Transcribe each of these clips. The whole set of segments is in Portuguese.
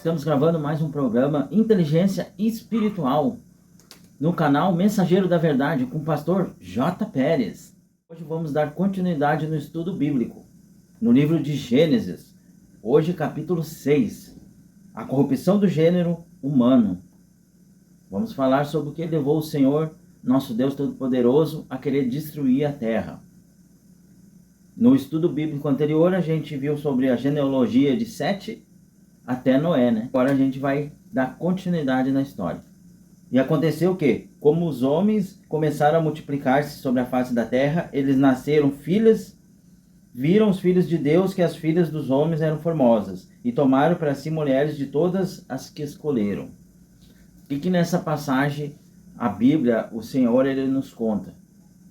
Estamos gravando mais um programa Inteligência Espiritual no canal Mensageiro da Verdade com o pastor J. Pérez. Hoje vamos dar continuidade no estudo bíblico, no livro de Gênesis. Hoje capítulo 6, a corrupção do gênero humano. Vamos falar sobre o que levou o Senhor, nosso Deus Todo-Poderoso, a querer destruir a terra. No estudo bíblico anterior a gente viu sobre a genealogia de Sete até Noé, né? Agora a gente vai dar continuidade na história. E aconteceu o quê? Como os homens começaram a multiplicar-se sobre a face da terra, eles nasceram filhas, viram os filhos de Deus que as filhas dos homens eram formosas, e tomaram para si mulheres de todas as que escolheram. O que nessa passagem a Bíblia, o Senhor, ele nos conta?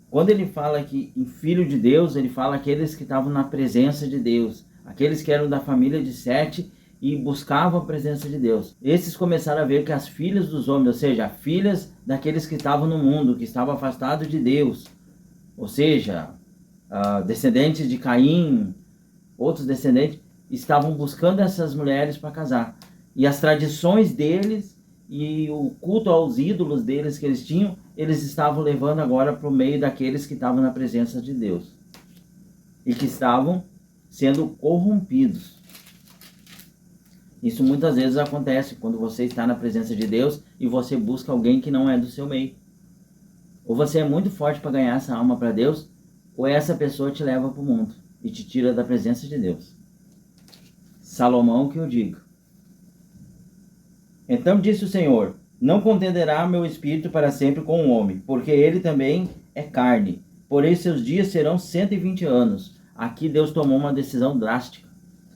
Quando ele fala aqui em filho de Deus, ele fala aqueles que estavam na presença de Deus, aqueles que eram da família de Sete e buscavam a presença de Deus. Esses começaram a ver que as filhas dos homens, ou seja, filhas daqueles que estavam no mundo, que estavam afastados de Deus, ou seja, descendentes de Caim, outros descendentes, estavam buscando essas mulheres para casar. E as tradições deles e o culto aos ídolos deles que eles tinham, eles estavam levando agora para o meio daqueles que estavam na presença de Deus. E que estavam sendo corrompidos. Isso muitas vezes acontece quando você está na presença de Deus e você busca alguém que não é do seu meio. Ou você é muito forte para ganhar essa alma para Deus, ou essa pessoa te leva para o mundo e te tira da presença de Deus. Salomão que eu digo. Então disse o Senhor: não contenderá meu espírito para sempre com o homem, porque ele também é carne. Porém seus dias serão 120 anos. Aqui Deus tomou uma decisão drástica,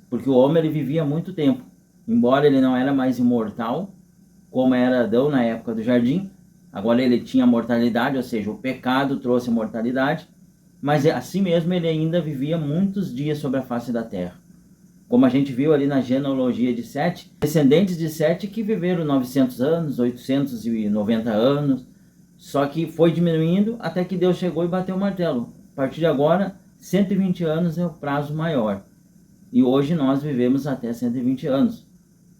porque o homem ele vivia muito tempo. Embora ele não era mais imortal, como era Adão na época do jardim, agora ele tinha mortalidade, ou seja, o pecado trouxe mortalidade, mas assim mesmo ele ainda vivia muitos dias sobre a face da terra. Como a gente viu ali na genealogia de Sete, descendentes de Sete que viveram 900 anos, 890 anos, só que foi diminuindo até que Deus chegou e bateu o martelo. A partir de agora, 120 anos é o prazo maior. E hoje nós vivemos até 120 anos.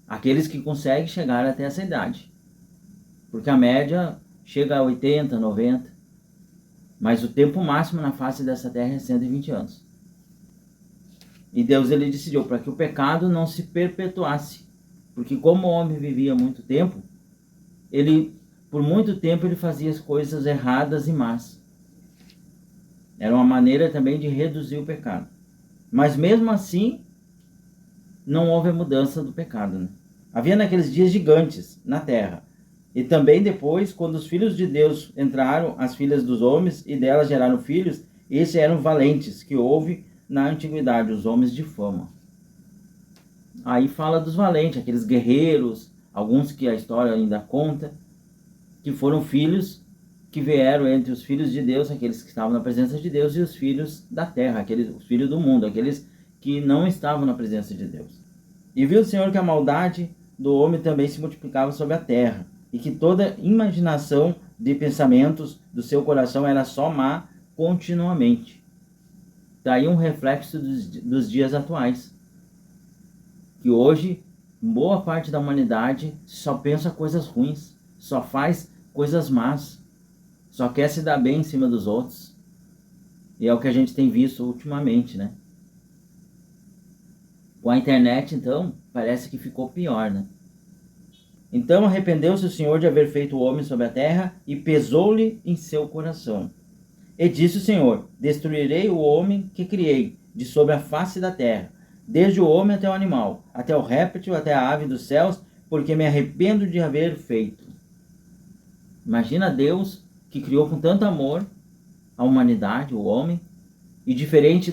Aqueles que conseguem chegar até essa idade. Porque a média chega a 80, 90. Mas o tempo máximo na face dessa terra é 120 anos. E Deus ele decidiu para que o pecado não se perpetuasse. Porque como o homem vivia muito tempo, por muito tempo ele fazia as coisas erradas e más. Era uma maneira também de reduzir o pecado. Mas mesmo assim, não houve a mudança do pecado, né? Havia naqueles dias gigantes na terra. E também depois, quando os filhos de Deus entraram, as filhas dos homens, e delas geraram filhos, esses eram valentes, que houve na antiguidade, os homens de fama. Aí fala dos valentes, aqueles guerreiros, alguns que a história ainda conta, que foram filhos que vieram entre os filhos de Deus, aqueles que estavam na presença de Deus, e os filhos da terra, os filhos do mundo, aqueles que não estavam na presença de Deus. E viu o Senhor que a maldade do homem também se multiplicava sobre a terra, e que toda imaginação de pensamentos do seu coração era só má continuamente. Daí um reflexo dos dias atuais, que hoje boa parte da humanidade só pensa coisas ruins, só faz coisas más, só quer se dar bem em cima dos outros. E é o que a gente tem visto ultimamente, né? Com a internet, então, parece que ficou pior, né? Então arrependeu-se o Senhor de haver feito o homem sobre a terra, e pesou-lhe em seu coração. E disse o Senhor: destruirei o homem que criei de sobre a face da terra, desde o homem até o animal, até o réptil, até a ave dos céus, porque me arrependo de haver feito. Imagina Deus que criou com tanto amor a humanidade, o homem, e diferente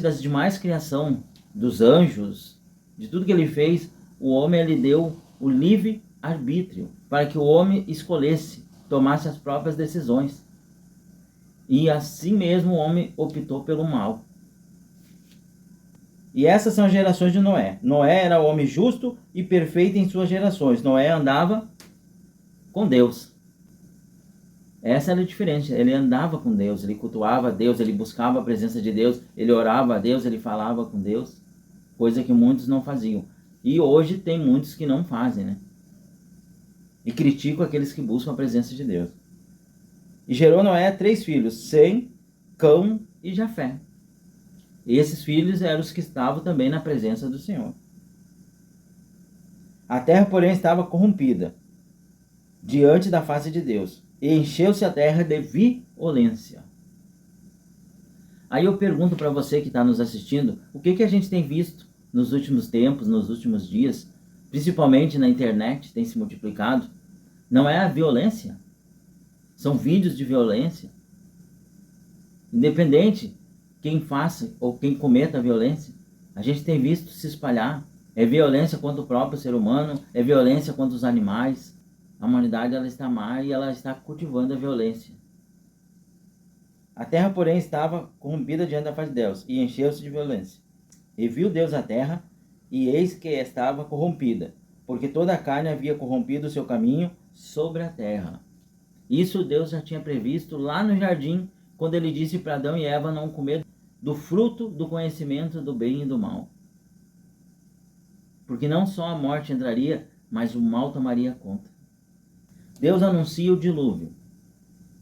das demais criações, dos anjos, de tudo que ele fez, o homem ele deu o livre arbítrio para que o homem escolhesse, tomasse as próprias decisões. E assim mesmo o homem optou pelo mal. E essas são as gerações de Noé. Noé era o homem justo e perfeito em suas gerações. Noé andava com Deus. Essa era a diferença. Ele andava com Deus, ele cultuava a Deus, ele buscava a presença de Deus, ele orava a Deus, ele falava com Deus, coisa que muitos não faziam. E hoje tem muitos que não fazem, né? E criticam aqueles que buscam a presença de Deus. E gerou Noé 3 filhos, Sem, Cão e Jafé. E esses filhos eram os que estavam também na presença do Senhor. A terra, porém, estava corrompida diante da face de Deus, e encheu-se a terra de violência. Aí eu pergunto para você que está nos assistindo, o que a gente tem visto nos últimos tempos, nos últimos dias, principalmente na internet, tem se multiplicado? Não é a violência? São vídeos de violência. Independente quem faça ou quem cometa a violência, a gente tem visto se espalhar. É violência contra o próprio ser humano, é violência contra os animais. A humanidade ela está má e ela está cultivando a violência. A terra, porém, estava corrompida diante da face de Deus, e encheu-se de violência. E viu Deus a terra, e eis que estava corrompida, porque toda a carne havia corrompido o seu caminho sobre a terra. Isso Deus já tinha previsto lá no jardim, quando ele disse para Adão e Eva não comer do fruto do conhecimento do bem e do mal. Porque não só a morte entraria, mas o mal tomaria conta. Deus anuncia o dilúvio.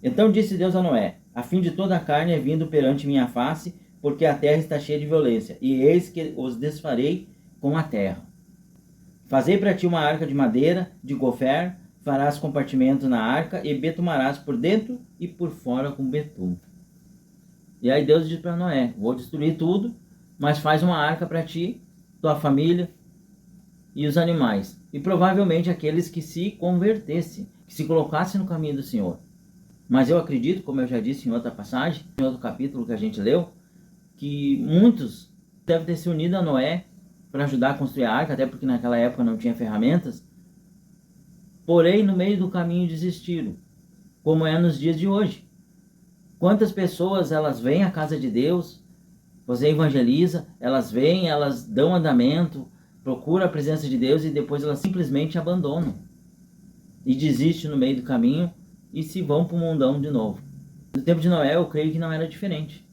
Então disse Deus a Noé: a fim de toda a carne é vindo perante minha face, porque a terra está cheia de violência, e eis que os desfarei com a terra. Fazei para ti uma arca de madeira, de gofer, farás compartimento na arca, e betumarás por dentro e por fora com betume. E aí Deus diz para Noé: vou destruir tudo, mas faz uma arca para ti, tua família e os animais, e provavelmente aqueles que se convertessem, que se colocassem no caminho do Senhor. Mas eu acredito, como eu já disse em outra passagem, em outro capítulo que a gente leu, que muitos devem ter se unido a Noé para ajudar a construir a arca, até porque naquela época não tinha ferramentas. Porém, no meio do caminho desistiram, como é nos dias de hoje. Quantas pessoas elas vêm à casa de Deus, você evangeliza, elas vêm, elas dão andamento, procuram a presença de Deus e depois elas simplesmente abandonam. E desistem no meio do caminho e se vão para o mundão de novo. No tempo de Noé, eu creio que não era diferente.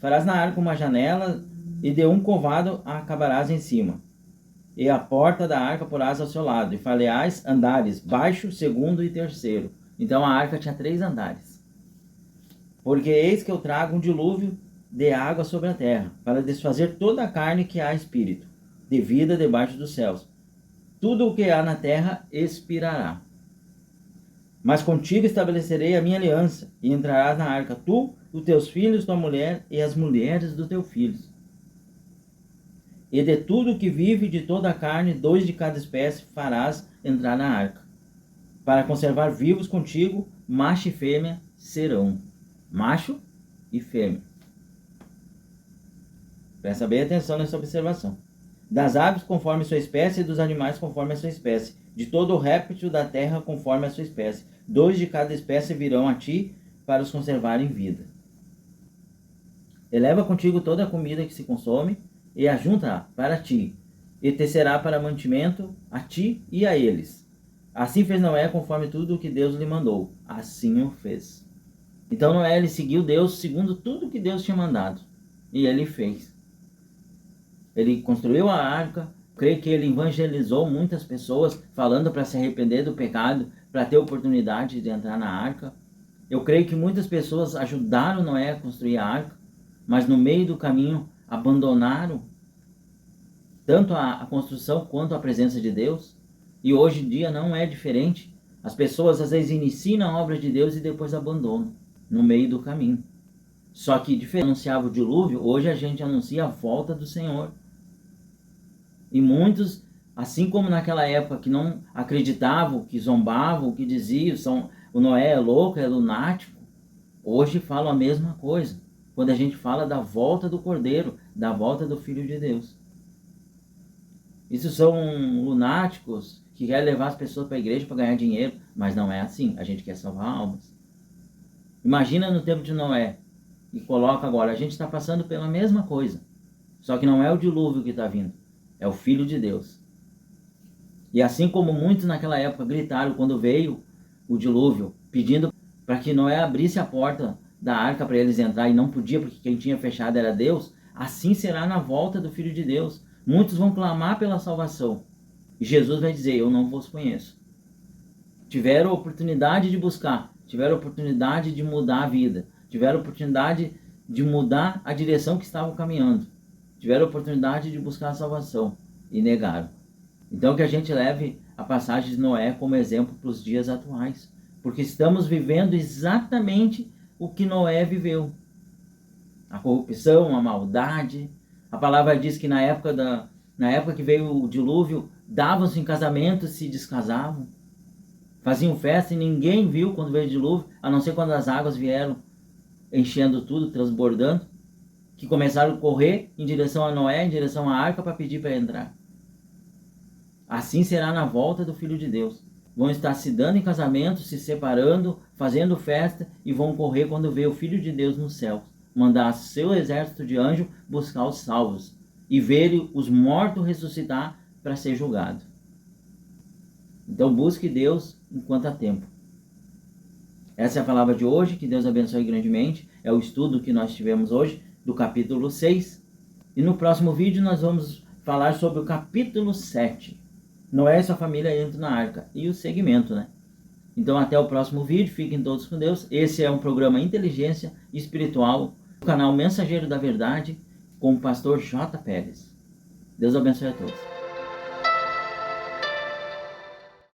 Farás na arca uma janela, e de um covado a acabarás em cima. E a porta da arca porás ao seu lado, e farás andares, baixo, segundo e terceiro. Então a arca tinha 3 andares. Porque eis que eu trago um dilúvio de água sobre a terra, para desfazer toda a carne que há espírito, de vida debaixo dos céus. Tudo o que há na terra expirará. Mas contigo estabelecerei a minha aliança, e entrarás na arca tu, os teus filhos, tua mulher, e as mulheres dos teus filhos. E de tudo que vive de toda a carne, 2 de cada espécie farás entrar na arca, para conservar vivos contigo, macho e fêmea serão. Macho e fêmea. Presta bem atenção nessa observação. Das aves conforme sua espécie, e dos animais conforme a sua espécie, de todo o réptil da terra conforme a sua espécie. 2 de cada espécie virão a ti para os conservar em vida. Eleva contigo toda a comida que se consome, e ajunta-a para ti, e te será para mantimento a ti e a eles. Assim fez Noé conforme tudo o que Deus lhe mandou. Assim o fez. Então Noé ele seguiu Deus segundo tudo que Deus tinha mandado. E ele fez. Ele construiu a arca. Creio que ele evangelizou muitas pessoas, falando para se arrepender do pecado, para ter oportunidade de entrar na arca. Eu creio que muitas pessoas ajudaram Noé a construir a arca, mas no meio do caminho abandonaram tanto a construção quanto a presença de Deus. E hoje em dia não é diferente. As pessoas às vezes iniciam a obra de Deus e depois abandonam no meio do caminho. Só que diferente anunciava o dilúvio, hoje a gente anuncia a volta do Senhor. E muitos, assim como naquela época que não acreditavam, que zombavam, que diziam o Noé é louco, é lunático, hoje falam a mesma coisa. Quando a gente fala da volta do Cordeiro, da volta do Filho de Deus. Isso são lunáticos que querem levar as pessoas para a igreja para ganhar dinheiro, mas não é assim. A gente quer salvar almas. Imagina no tempo de Noé e coloca agora. A gente está passando pela mesma coisa. Só que não é o dilúvio que está vindo. É o Filho de Deus. E assim como muitos naquela época gritaram quando veio o dilúvio, pedindo para que Noé abrisse a porta da arca para eles entrar e não podia porque quem tinha fechado era Deus, assim será na volta do Filho de Deus. Muitos vão clamar pela salvação. E Jesus vai dizer, eu não vos conheço. Tiveram a oportunidade de buscar, tiveram a oportunidade de mudar a vida, tiveram a oportunidade de mudar a direção que estavam caminhando, tiveram a oportunidade de buscar a salvação e negaram. Então que a gente leve a passagem de Noé como exemplo para os dias atuais, porque estamos vivendo exatamente o que Noé viveu. A corrupção, a maldade. A palavra diz que na época que veio o dilúvio, davam-se em casamento e se descasavam. Faziam festa e ninguém viu quando veio o dilúvio, a não ser quando as águas vieram enchendo tudo, transbordando, que começaram a correr em direção a Noé, em direção à arca, para pedir para entrar. Assim será na volta do Filho de Deus. Vão estar se dando em casamento, se separando, fazendo festa, e vão correr quando vê o Filho de Deus no céu, mandar seu exército de anjos buscar os salvos, e ver os mortos ressuscitar para ser julgado. Então busque Deus enquanto há tempo. Essa é a palavra de hoje, que Deus abençoe grandemente. É o estudo que nós tivemos hoje do capítulo 6. E no próximo vídeo nós vamos falar sobre o capítulo 7. Noé e sua família entram na arca. E o segmento, né? Então até o próximo vídeo. Fiquem todos com Deus. Esse é um programa Inteligência Espiritual, do canal Mensageiro da Verdade, com o pastor J. Pérez. Deus abençoe a todos.